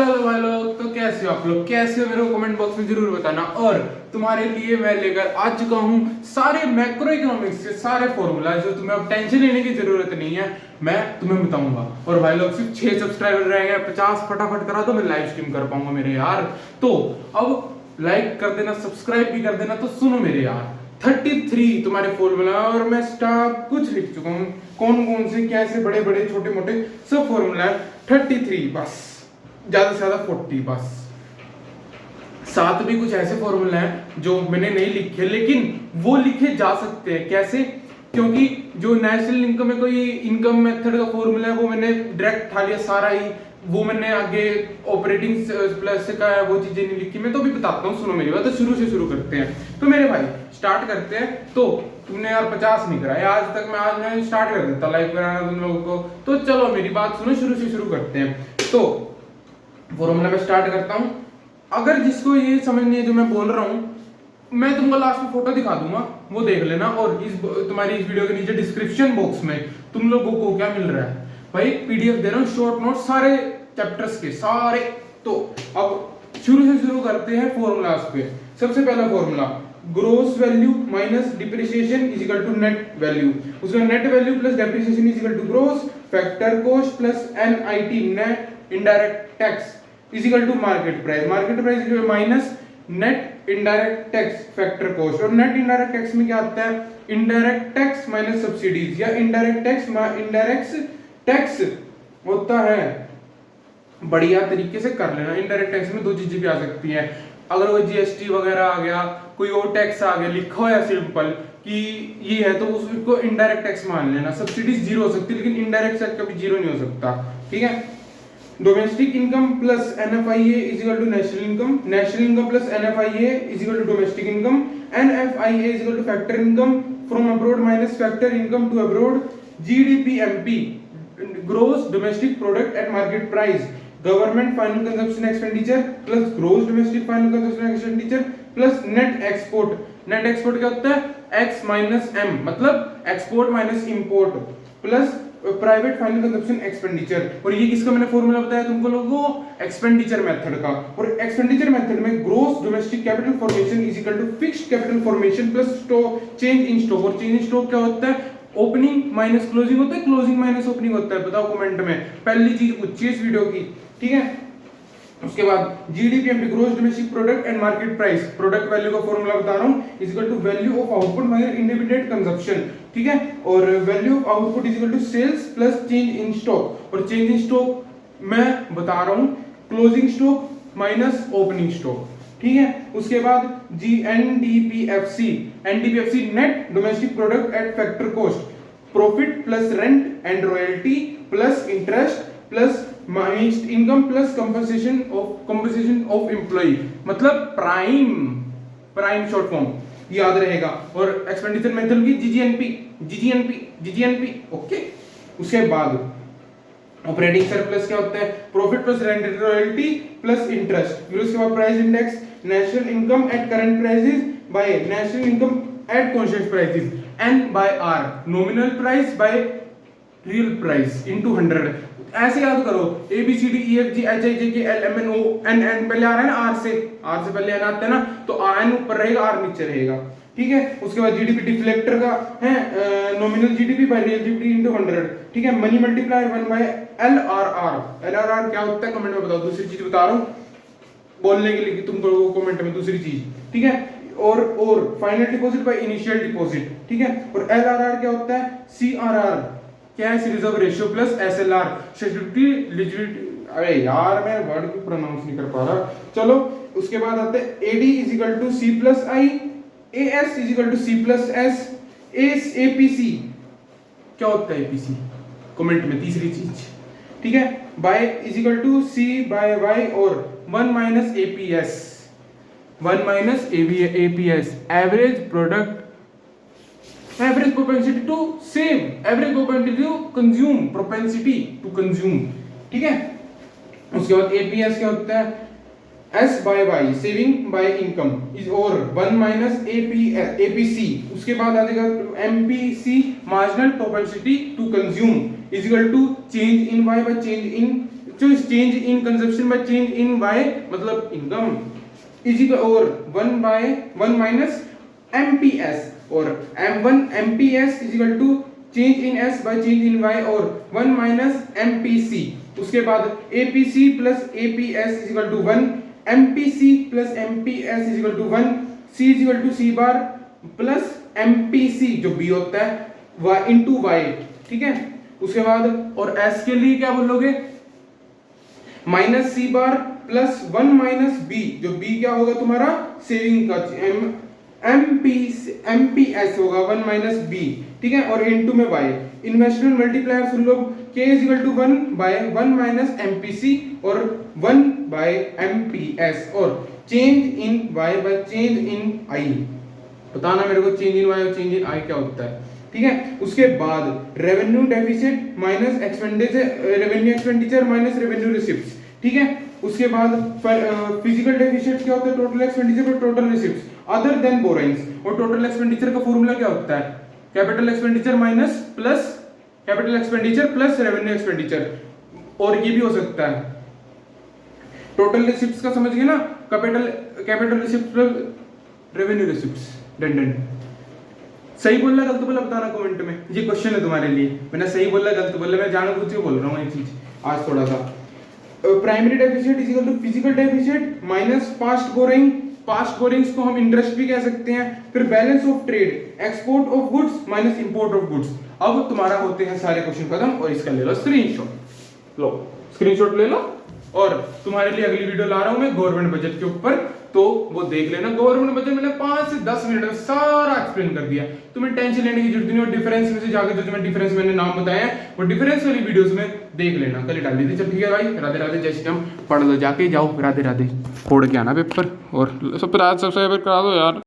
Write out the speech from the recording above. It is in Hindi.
हेलो भाई लोग, तो कैसे हो आप लोग? कैसे हो मेरे को कमेंट बॉक्स में जरूर बताना। और तुम्हारे लिए मैं लेकर आ चुका हूँ सारे मैक्रो इकोनॉमिक्स के सारे फॉर्मूला जो तुम्हें अब टेंशन लेने की जरूरत नहीं है, मैं तुम्हें बताऊंगा। और भाई लोग सिर्फ 6 सब्सक्राइबर रह गए, 50 फटाफट करा दो, मैं लाइव स्ट्रीम कर पाऊंगा मेरे यार। तो अब लाइक कर देना, सब्सक्राइब भी कर देना। तो सुनो मेरे यार, 33 तुम्हारे फॉर्मूला और मैं स्टाफ कुछ लिख चुका हूँ, कौन कौन से कैसे बड़े बड़े छोटे मोटे सब फॉर्मूला है। 33 बस, ज्यादा से ज्यादा 40 बस। साथ भी कुछ ऐसे फॉर्मूला हैं जो मैंने नहीं लिखे, लेकिन वो लिखे जा सकते हैं। कैसे? क्योंकि जो नेशनल इनकम में कोई इनकम मेथड का फॉर्मूला है वो मैंने डायरेक्ट उठा लिया सारा ही, वो मैंने आगे ऑपरेटिंग प्लस का है वो चीजें नहीं लिखी। मैं तो अभी बताता हूँ, सुनो मेरी बात। तो शुरू से शुरू करते हैं। तो मेरे भाई स्टार्ट करते हैं। तो तुमने यार 50 नहीं कराया आज तक, आज मैं स्टार्ट कर देता लाइव कराना तुम लोगों को। तो चलो मेरी बात सुनो, शुरू से शुरू करते हैं। तो फॉर्मूला में स्टार्ट करता हूं। अगर जिसको ये समझ नहीं है जो मैं बोल रहा हूं, मैं तुमको लास्ट में फोटो दिखा दूंगा, वो देख लेना। और तुम्हारी इस वीडियो के नीचे डिस्क्रिप्शन बॉक्स में तुम लोगों को क्या मिल रहा है भाई, पीडीएफ दे रहा हूं, शॉर्ट नोट सारे चैप्टर्स के सारे। तो अब शुरू से शुरू करते हैं फॉर्मूलाज पे। सबसे पहला formula, gross value minus depreciation is equal to net value. उसका net value plus depreciation is equal to gross factor cost plus NIT net indirect tax is equal to market price. Market price minus net indirect tax factor cost. और नेट इनडायरेक्ट टैक्स में क्या आता है? इनडायरेक्ट टैक्स माइनस सब्सिडीज, या इनडायरेक्ट टैक्स होता है। बढ़िया तरीके से कर लेना। इनडायरेक्ट टैक्स में दो चीजें भी आ सकती हैं। अगर वो जीएसटी वगैरह आ गया, कोई और टैक्स आ गया, लिखा हो या सिंपल कि ये है, तो उसको इनडायरेक्ट टैक्स मान लेना। सब्सिडीज जीरो हो सकती है, लेकिन इनडायरेक्ट टैक्स कभी जीरो नहीं हो सकता। ठीक है। Domestic income plus NFIA is equal to national income. National income plus NFIA is equal to domestic income. NFIA is equal to factor income from abroad minus factor income to abroad. GDPMP, gross domestic product at market price. Government final consumption expenditure plus gross domestic final consumption expenditure plus net export. Net export क्या होता है? एक्स माइनस एम, मतलब export minus import plus private final consumption expenditure. और ये किसका मैंने फॉर्मूला बताया तुमको लोगों को? एक्सपेंडिचर मेथड का। और एक्सपेंडिचर मेथड में gross domestic capital formation is equal to fixed capital formation plus stock change in stock. और चेंज इन स्टॉक क्या होता है? ओपनिंग माइनस क्लोजिंग होता है, क्लोजिंग माइनस ओपनिंग होता है। बताओ कमेंट में, पहली चीज पूछिए इस वीडियो की। ठीक है। उसके बाद GDPMP, gross domestic product and market price. Product value का फॉर्मूला बता रहा हूं, is equal to value of output minus independent consumption. ठीक है। और value of output is equal to sales plus change in stock. और चेंज इन स्टॉक मैं बता रहा हूं closing stock minus opening stock. ठीक है। उसके बाद जी NDPFC, NDPFC net domestic product at factor cost. Profit plus rent and royalty plus interest plus income plus compensation of employ, मतलब प्राइम शॉर्ट फॉर्म याद रहेगा। और एक्सपेंडिचर मेथड की जीजीएनपी। ओके। उसके बाद ऑपरेटिंग सरप्लस क्या होता है? Profit plus rent and royalty plus interest. फिर उसके बाद price index, national income at current prices by national income at constant prices, N by R, nominal price by real price into 100। ऐसे याद करो, A B C D E F G H I J K L M N O N N पहले आ रहा है ना, आर से पहले एन आता है ना, तो एन ऊपर रहेगा, आर नीचे रहेगा। ठीक है। उसके बाद जीडीपी डिफ्लेक्टर का है nominal GDP by real GDP into 100। ठीक है। Money multiplier 1 by LRR. LRR क्या होता है कमेंट में बताओ। दूसरी चीज बता रहा हूं बोलने के लिए, तुमको कमेंट में दूसरी चीज। ठीक है। और final deposit by initial deposit. ठीक है। और एलआरआर क्या होता है? CRR, cash reserve ratio plus SLR, security liquidity. अरे यार मैं वर्ड को प्रोनाउंस नहीं कर पा रहा। चलो उसके बाद आते हैं AD is equal to C plus I, AS is equal to C plus S, S APC क्या होता है? एपीसी कमेंट में तीसरी चीज। ठीक है। By is equal to C by Y और 1 minus APS, 1 minus APS average product, average propensity to save, average propensity to consume, propensity to consume. ठीक है। उसके बाद एपीएस क्या होता है? S by Y, saving by income is और 1 माइनस एपीसी। उसके बाद आ जाएगा MPC, marginal propensity to consume is equal to change in Y by change in change in consumption by change in by मतलब इनकम इज इक्वल और 1 माइनस एमपीएस और m1 mps is equal to change in s by change in y और 1 माइनस mpc। उसके बाद apc plus aps is equal to 1, mpc plus mps is equal to 1, c is equal to c bar plus mpc जो b होता है y इनटू y, ठीक है। उसके बाद और s के लिए क्या बोलोगे, माइनस सी बार प्लस 1 माइनस बी, जो बी क्या होगा तुम्हारा सेविंग का एमपीएस होगा 1 माइनस बी, ठीक है। और इनटू में y इन्वेस्टमेंट मल्टीप्लायर सुन लो, k is equal to 1 by 1 minus MPC और 1 बाय एमपीएस और change in y by change in i। बताना मेरे को चेंज इन y और चेंज इन i क्या होता है, ठीक है। उसके बाद revenue deficit minus expenditure, revenue expenditure minus revenue receipts, ठीक है। उसके बाद फिजिकल डेफिसिट क्या होता है, टोटल एक्सपेंडिचर और total receipts other than borrowings. और टोटल एक्सपेंडिचर का फॉर्मूला क्या होता है, capital expenditure minus plus capital expenditure plus revenue expenditure. और ये भी हो सकता है टोटल रिसिप्ट्स का, समझ गए ना, capital receipts plus revenue receipts. Done सही बोल रहा गलत बोला बताना कमेंट में, ये क्वेश्चन है तुम्हारे लिए। मैंने सही बोला गलत बोला, मैं जानबूझ के बोल रहा हूँ ये चीज आज थोड़ा सा। Primary deficit is equal to physical deficit minus past borrowing, past borrowings को हम इंटरेस्ट भी कह सकते हैं। फिर balance of trade, export of goods minus import of goods. अब तुम्हारा होते हैं सारे क्वेश्चन खत्म और इसका ले लो स्क्रीनशॉट, लो स्क्रीनशॉट ले लो। और तुम्हारे लिए अगली वीडियो ला रहा हूं मैं गवर्नमेंट बजट के ऊपर, तो वो देख लेना। गवर्नमेंट बजट मैंने 5 से 10 मिनट में सारा एक्सप्लेन कर दिया, तुम्हें टेंशन लेने की जरूरत नहीं। और डिफरेंस में से जाकर जो तुम्हें डिफरेंस मैंने नाम बताया वो डिफरेंस वाली वीडियोस में देख लेना, कल डाल दी थी। चल ठीक है भाई, राधे राधे, जय श्री राम। पढ़ लो जाके, जाओ राधे राधे, फोड़ के आना पेपर और सब्सक्राइब करा दो यार।